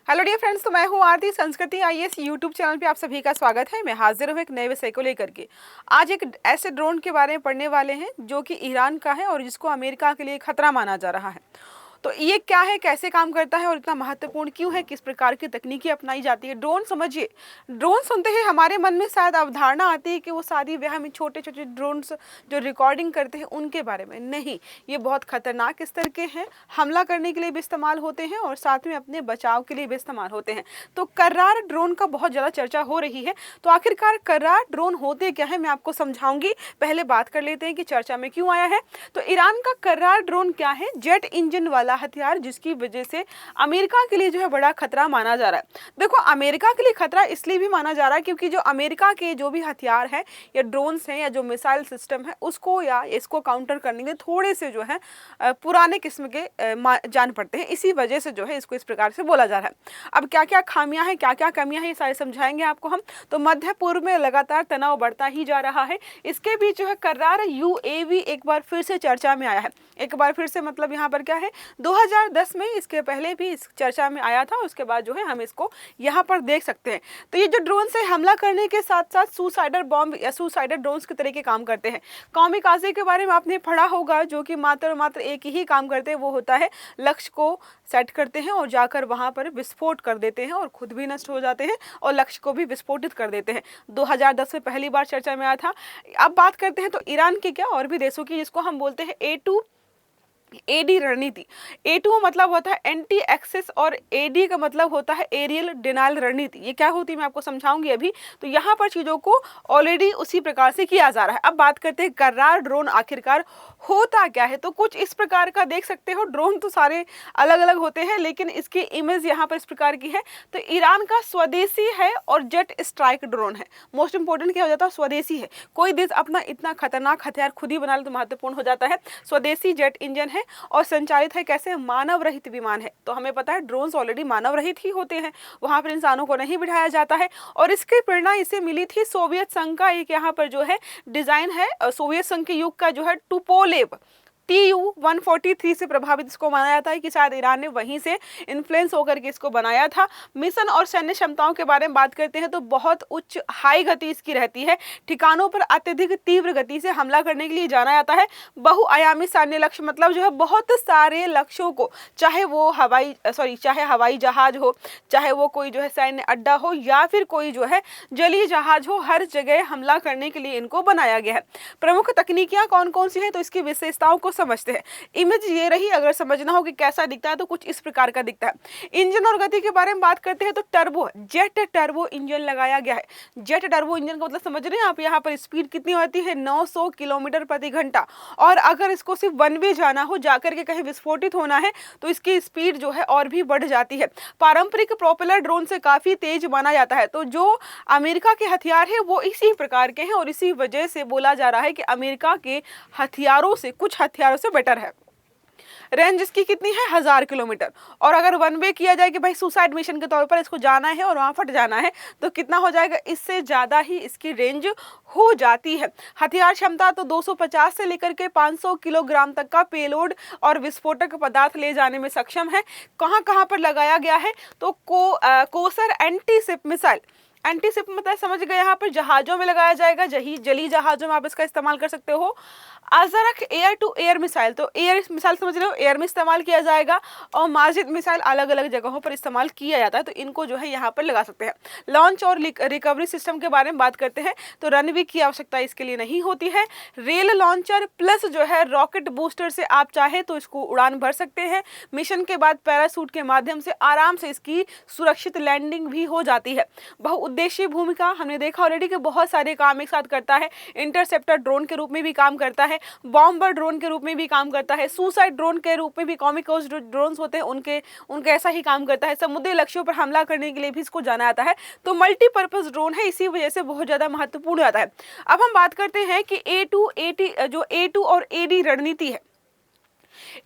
Hello dear friends, तो मैं हूँ आरती। संस्कृति आईएएस यूट्यूब चैनल पे आप सभी का स्वागत है। मैं हाजिर हूँ एक नए विषय को लेकर के। आज एक ऐसे ड्रोन के बारे में पढ़ने वाले हैं जो कि ईरान का है और जिसको अमेरिका के लिए खतरा माना जा रहा है। तो ये क्या है, कैसे काम करता है और इतना महत्वपूर्ण क्यों है, किस प्रकार की तकनीकी अपनाई जाती है। ड्रोन समझिए, ड्रोन सुनते ही हमारे मन में शायद अवधारणा आती है कि वो शादी ब्याह में छोटे छोटे ड्रोन्स जो रिकॉर्डिंग करते हैं उनके बारे में। नहीं, ये बहुत खतरनाक स्तर के हैं, हमला करने के लिए भी इस्तेमाल होते हैं और साथ में अपने बचाव के लिए भी इस्तेमाल होते हैं। तो कर्रार ड्रोन का बहुत ज़्यादा चर्चा हो रही है। तो आखिरकार कर्रार ड्रोन होते क्या है, मैं आपको समझाऊंगी। पहले बात कर लेते हैं कि चर्चा में क्यों आया है। तो ईरान का कर्रार ड्रोन क्या है? जेट इंजन वाला हथियार, जिसकी वजह से अमेरिका के लिए जो है बड़ा खतरा माना जा रहा है। देखो, अमेरिका के लिए खतरा इसलिए भी माना जा रहा है क्योंकि जो अमेरिका के जो भी हथियार है या ड्रोन्स हैं या जो मिसाइल सिस्टम है उसको या इसको काउंटर करने के लिए थोड़े से जो है पुराने किस्म के जान पड़ते हैं। इसी वजह से जो है इसको इस प्रकार से बोला जा रहा है। अब क्या क्या खामियां हैं, क्या क्या कमियां हैं, ये सारे समझाएंगे आपको हम। तो मध्य पूर्व में लगातार तनाव बढ़ता ही जा रहा है। इसके बीच जो है कर्रार यूएवी एक बार फिर से चर्चा में आया है। एक बार फिर से मतलब यहाँ पर क्या है, 2010 में इसके पहले भी इस चर्चा में आया था। उसके बाद जो है हम इसको यहाँ पर देख सकते हैं। तो ये जो ड्रोन से हमला करने के साथ साथ सुसाइडर बॉम्ब या सुसाइडर ड्रोन्स के तरीके काम करते हैं। कामिकाज़े के बारे में आपने पढ़ा होगा, जो कि मात्र और मात्र एक ही काम करते हैं, वो होता है लक्ष्य को सेट करते हैं और जाकर वहाँ पर विस्फोट कर देते हैं और खुद भी नष्ट हो जाते हैं और लक्ष्य को भी विस्फोटित कर देते हैं। 2010 में पहली बार चर्चा में आया था। अब बात करते हैं तो ईरान की क्या और भी देशों की, जिसको हम बोलते हैं A2 एडी रणनीति। A2 मतलब होता है एंटी एक्सेस और एडी का मतलब होता है एरियल डिनाइल रणनीति। ये क्या होती है मैं आपको समझाऊंगी अभी। तो यहाँ पर चीज़ों को ऑलरेडी उसी प्रकार से किया जा रहा है। अब बात करते हैं कर्रार ड्रोन आखिरकार होता क्या है। तो कुछ इस प्रकार का देख सकते हो। ड्रोन तो सारे अलग अलग होते हैं, लेकिन इसकी इमेज यहाँ पर इस प्रकार की है। तो ईरान का स्वदेशी है और जेट स्ट्राइक ड्रोन है। मोस्ट इंपोर्टेंट क्या हो जाता है, स्वदेशी है। कोई देश अपना इतना खतरनाक हथियार खुद ही बना ले तो महत्वपूर्ण हो जाता है। स्वदेशी जेट इंजन है और संचालित है कैसे, मानव रहित विमान है। तो हमें पता है ड्रोन्स ऑलरेडी मानव रहित ही होते हैं, वहां पर इंसानों को नहीं बिठाया जाता है। और इसकी प्रेरणा इसे मिली थी सोवियत संघ का एक यहाँ पर जो है डिजाइन है, सोवियत संघ के युग का जो है टुपोलेव TU-143 से प्रभावित इसको माना जाता है कि शायद ईरान ने वहीं से इन्फ्लुएंस होकर के इसको बनाया था। मिशन और सैन्य क्षमताओं के बारे में बात करते हैं तो बहुत उच्च हाई गति इसकी रहती है। ठिकानों पर अत्यधिक तीव्र गति से हमला करने के लिए जाना जाता है। बहुआयामी सैन्य लक्ष्य मतलब जो है बहुत सारे लक्ष्यों को, चाहे वो चाहे हवाई जहाज हो, चाहे वो कोई जो है सैन्य अड्डा हो या फिर कोई जो है जलीय जहाज हो, हर जगह हमला करने के लिए इनको बनाया गया है। प्रमुख तकनीकियां कौन कौन सी हैं, तो इसकी विशेषताओं को समझते हैं। इमेज ये रही। अगर समझना हो कि कैसा दिखता है तो कुछ इस प्रकार का दिखता है। इंजन और गति के बारे में बात करते हैं तो टर्बो, जेट टर्बो इंजन लगाया गया है। जेट टर्बो इंजन का मतलब समझ रहे हैं आप। यहाँ पर स्पीड कितनी होती है, 900 किलोमीटर प्रति घंटा। और अगर इसको सिर्फ वन वे जाना हो, जाकर के कहीं विस्फोटित होना है, तो इसकी स्पीड जो है और भी बढ़ जाती है। पारंपरिक प्रोपेलर ड्रोन से काफी तेज माना जाता है। तो जो अमेरिका के हथियार है वो इसी प्रकार के हैं और इसी वजह से बोला जा रहा है कि अमेरिका के हथियारों से, कुछ हथियारों से बेटर है। रेंज इसकी कितनी है, 1000 किलोमीटर। और अगर वन वे किया जाए कि भाई सुसाइड मिशन के तौर पर इसको जाना है और वहां फट जाना है, तो कितना हो जाएगा, इससे ज्यादा ही इसकी रेंज हो जाती है। हथियार क्षमता तो 250 से लेकर के 500 किलोग्राम तक का पेलोड और विस्फोटक पदार्थ ले जाने में सक्षम है। कहां कहां पर लगाया गया है, तो Kausar anti ship missile, anti ship मतलब समझ गए, यहाँ पर जहाजों में लगाया जाएगा, जली जहाजों में आप इसका इस्तेमाल कर सकते हो। अजरक एयर टू एयर मिसाइल, तो एयर मिसाइल समझ रहे हो, एयर में इस्तेमाल किया जाएगा। और माजिद मिसाइल अलग अलग जगहों पर इस्तेमाल किया जाता है, तो इनको जो है यहाँ पर लगा सकते हैं। लॉन्च और रिकवरी सिस्टम के बारे में बात करते हैं तो रनवे की आवश्यकता इसके लिए नहीं होती है। रेल लॉन्चर प्लस जो है रॉकेट बूस्टर से आप चाहे तो इसको उड़ान भर सकते हैं। मिशन के बाद पैरासूट के माध्यम से आराम से इसकी सुरक्षित लैंडिंग भी हो जाती है। बहुउद्देशीय भूमिका हमने देखा ऑलरेडी कि बहुत सारे काम एक साथ करता है। इंटरसेप्टर ड्रोन के रूप में भी काम करता है, बॉम्बर ड्रोन के रूप में भी काम करता है, सुसाइड ड्रोन के रूप में भी, कॉमिकल्स ड्रोन्स होते हैं उनके ऐसा ही काम करता है। समुद्री लक्ष्यों पर हमला करने के लिए भी इसको जाना जाता है। तो मल्टीपर्पज ड्रोन है, इसी वजह से बहुत ज्यादा महत्वपूर्ण आता है। अब हम बात करते हैं कि A2 और AD रणनीति है।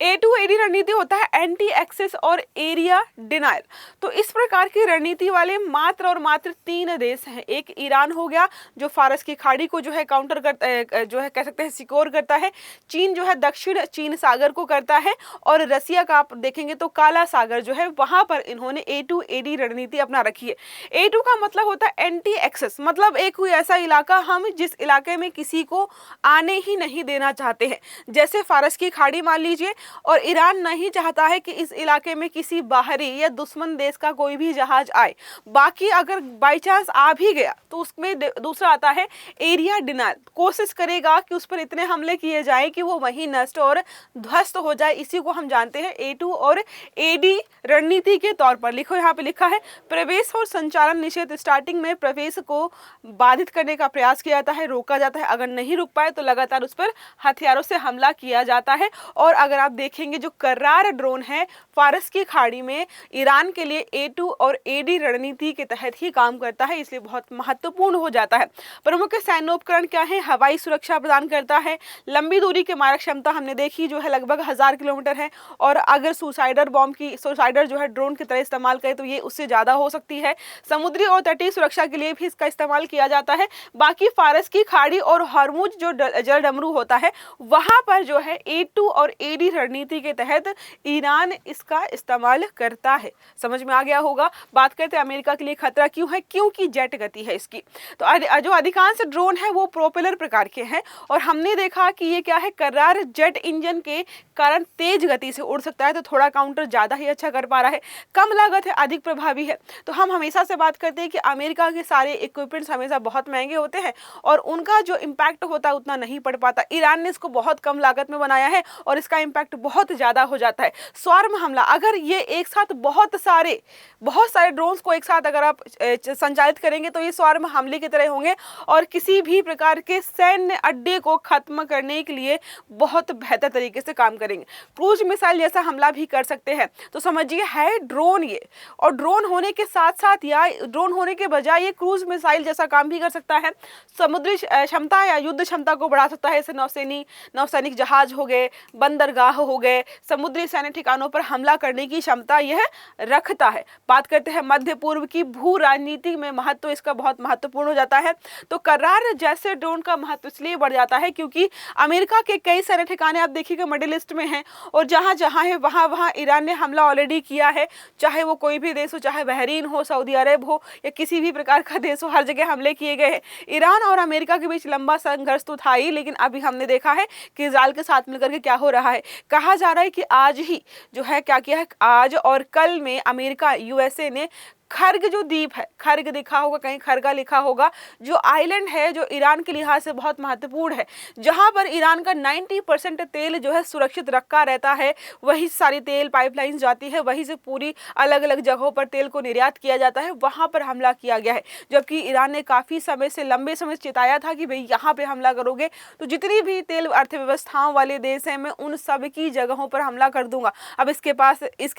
A2AD रणनीति होता है एंटी एक्सेस और एरिया डिनायल। तो इस प्रकार की रणनीति वाले मात्र और मात्र 3 देश हैं। एक ईरान हो गया जो फारस की खाड़ी को जो है काउंटर करता है, जो है कह सकते हैं सिक्योर करता है। चीन जो है दक्षिण चीन सागर को करता है, और रसिया का आप देखेंगे तो काला सागर जो है वहां पर इन्होंने A2AD रणनीति अपना रखी है। A2 का मतलब होता है एंटी एक्सेस, मतलब एक कोई ऐसा इलाका हम जिस इलाके में किसी को आने ही नहीं देना चाहते हैं। जैसे फारस की खाड़ी मान लीजिए, और ईरान नहीं चाहता है कि इस इलाके में किसी बाहरी या दुश्मन देश का कोई भी जहाज आए। बाकी अगर बाई चांस आ भी गया तो उसमें दूसरा आता है एरिया डिनायल, कोशिश करेगा कि उस पर इतने हमले किए जाए कि वो वहीं नष्ट और ध्वस्त हो जाए। इसी को हम जानते हैं A2 और AD रणनीति के तौर पर। लिखो, यहाँ पे लिखा है प्रवेश और संचालन निषेध। स्टार्टिंग में प्रवेश को बाधित करने का प्रयास किया जाता है, रोका जाता है। अगर नहीं रुक पाए तो लगातार उस पर हथियारों से हमला किया जाता है। और अगर आप देखेंगे जो कर्रार ड्रोन है फारस की खाड़ी में ईरान के लिए A2 और AD रणनीति के तहत ही काम करता है, इसलिए बहुत महत्वपूर्ण हो जाता है। प्रमुख सैन्य उपकरण क्या है? हवाई सुरक्षा प्रदान करता है। लंबी दूरी की मारक क्षमता हमने देखी जो है लगभग 1000 किलोमीटर है, और अगर सुसाइडर जो है ड्रोन की तरह इस्तेमाल करे तो ये उससे ज्यादा हो सकती है। समुद्री और तटीय सुरक्षा के लिए भी इसका इस्तेमाल किया जाता है। बाकी फारस की खाड़ी और हॉर्मुज जो जल डमरू होता है वहां पर जो है A2 और AD रणनीति के तहत ईरान इसका इस्तेमाल करता है। समझ में आ गया होगा। बात करते हैं अमेरिका के लिए खतरा क्यों है? क्योंकि जेट गति है इसकी। तो जो अधिकांश ड्रोन है वो प्रोपेलर प्रकार के हैं, और हमने देखा कि ये क्या है, कर्रार जेट इंजन के कारण तेज गति से उड़ सकता है। तो थोड़ा काउंटर ज्यादा ही अच्छा कर पा रहा है, कम लागत है, अधिक प्रभावी है। तो हम हमेशा से बात करते हैं कि अमेरिका के सारे इक्विपमेंट्स हमेशा बहुत महंगे होते हैं और उनका जो इम्पैक्ट होता है उतना नहीं पड़ पाता। ईरान ने इसको बहुत कम लागत में बनाया है और इसका इम्पैक्ट बहुत ज्यादा हो जाता है। स्वार्म हमला, अगर ये एक साथ बहुत सारे ड्रोन्स को एक साथ अगर आप संचालित करेंगे तो ये स्वार्म हमले की तरह होंगे और किसी भी प्रकार के सैन्य अड्डे को खत्म करने के लिए बहुत बेहतर तरीके से काम करेंगे। क्रूज मिसाइल जैसा हमला भी कर सकते हैं। तो समझिए है ड्रोन ये, और ड्रोन होने के साथ साथ या ड्रोन होने के बजाय ये क्रूज मिसाइल जैसा काम भी कर सकता है। समुद्री क्षमता या युद्ध क्षमता को बढ़ा सकता है। जैसे नौसैनिक जहाज हो गए, बंदरगाह हो गए, समुद्री सैन्य ठिकानों पर हमला करने की क्षमता यह रखता है। बात करते हैं मध्य पूर्व की भू राजनीति में महत्व इसका बहुत महत्वपूर्ण हो जाता है। तो कर्रार जैसे ड्रोन का महत्व इसलिए बढ़ जाता है क्योंकि अमेरिका के कई सारे ठिकाने आप देखिएगा मिडिल ईस्ट में हैं, और जहां जहां है वहां ईरान ने हमला ऑलरेडी किया है। चाहे वो कोई भी देश हो, चाहे बहरीन हो, सऊदी अरब हो या किसी भी प्रकार का देश हो, हर जगह हमले किए गए हैं। ईरान और अमेरिका के बीच लंबा संघर्ष तो था ही, लेकिन अभी हमने देखा है कि इजराइल के साथ मिलकर के क्या हो रहा है। कहा जा रहा है कि आज ही जो है क्या किया है, आज और कल में अमेरिका USA ने खर्ग जो द्वीप है, खर्ग दिखा होगा, कहीं खरगा लिखा होगा, जो आइलैंड है जो ईरान के लिहाज से बहुत महत्वपूर्ण है, जहां पर ईरान का 90% तेल जो है सुरक्षित रखा रहता है। वही सारी तेल पाइपलाइन जाती है, वहीं से पूरी अलग अलग जगहों पर तेल को निर्यात किया जाता है। वहां पर हमला किया गया है, जबकि ईरान ने काफी समय से लंबे समय से चिताया था कि भाई यहाँ पे हमला करोगे तो जितनी भी तेल अर्थव्यवस्थाओं वाले देश हैं मैं उन सब की जगहों पर हमला कर दूंगा। अब इसके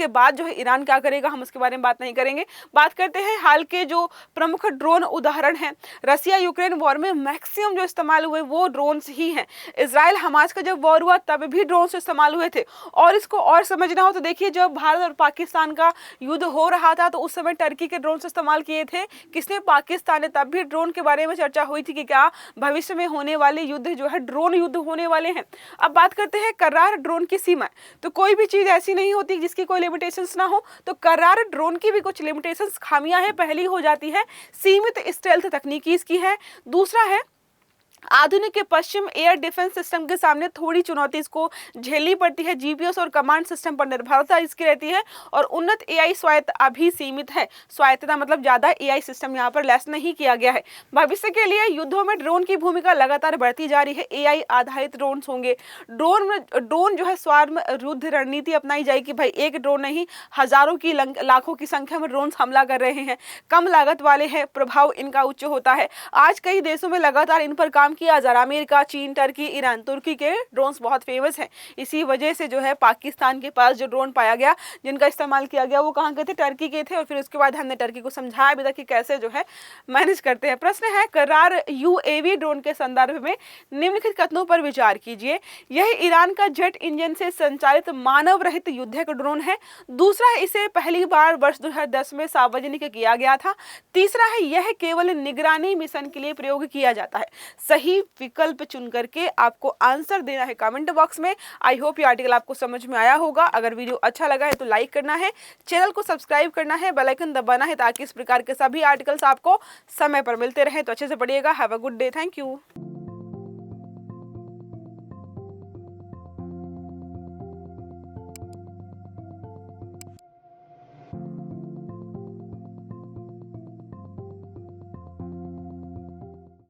बाद जो है ईरान क्या करेगा, हम उसके बारे में बात नहीं करेंगे। बात करते हैं हाल के जो प्रमुख ड्रोन उदाहरण हैं। रसिया यूक्रेन वॉर में मैक्सिमम जो इस्तेमाल हुए वो ड्रोन्स ही हैं। इजराइल हमास का जब वॉर हुआ तब भी ड्रोन्स इस्तेमाल हुए थे। और इसको और समझना हो तो देखिए, जब भारत और पाकिस्तान का युद्ध हो रहा था तो उस समय टर्की के ड्रोन्स इस्तेमाल किए थे किसने? पाकिस्तान ने। तब भी ड्रोन के बारे में चर्चा हुई थी कि क्या भविष्य में होने वाले युद्ध जो है ड्रोन युद्ध होने वाले हैं। अब बात करते हैं कर्रार ड्रोन की सीमा। तो कोई भी चीज ऐसी नहीं होती जिसकी कोई लिमिटेशंस ना हो, तो कर्रार ड्रोन की भी कुछ लिमिटेशंस, खामियां हैं। पहली हो जाती है सीमित स्टेल्थ तकनीकी इसकी है। दूसरा है आधुनिक के पश्चिम एयर डिफेंस सिस्टम के सामने थोड़ी चुनौती इसको झेलनी पड़ती है। GPS और कमांड सिस्टम पर निर्भरता इसकी रहती है। और उन्नत AI स्वायत्त अभी सीमित है। स्वायत्तता मतलब ज्यादा AI सिस्टम यहाँ पर लेस नहीं किया गया है। भविष्य के लिए युद्धों में ड्रोन की भूमिका लगातार बढ़ती जा रही है। AI आधारित ड्रोन होंगे। ड्रोन जो है स्वार्म युद्ध रणनीति अपनाई जाएगी। भाई एक ड्रोन नहीं, हजारों की लाखों की संख्या में ड्रोन हमला कर रहे हैं। कम लागत वाले हैं, प्रभाव इनका उच्च होता है। आज कई देशों में लगातार इन पर काम नाम किया जा रहा है। अमेरिका, चीन, टर्की, ईरान, तुर्की के ड्रोन्स बहुत फेमस हैं। इसी वजह से जो है पाकिस्तान के पास जो ड्रोन पाया गया, जिनका इस्तेमाल किया गया, वो कहाँ के थे? टर्की के थे। और फिर उसके बाद हमने टर्की को समझाया भी था कि कैसे जो है मैनेज करते हैं। प्रश्न है, करार यूएवी ड्रोन के संदर्भ में निम्नलिखित कथनों पर विचार कीजिए। यह ईरान का जेट इंजन से संचालित मानव रहित युद्धक ड्रोन है। दूसरा, इसे पहली बार वर्ष 2010 में सार्वजनिक किया गया था। तीसरा है, यह केवल निगरानी मिशन के लिए प्रयोग किया जाता है। सही विकल्प चुन करके आपको आंसर देना है कमेंट बॉक्स में। आई होप ये आर्टिकल आपको समझ में आया होगा। अगर वीडियो अच्छा लगा है तो लाइक करना है, चैनल को सब्सक्राइब करना है, बेल आइकन दबाना है ताकि इस प्रकार के सभी आर्टिकल्स आपको समय पर मिलते रहे। तो अच्छे से पढ़िएगा। Have a good day. Thank you.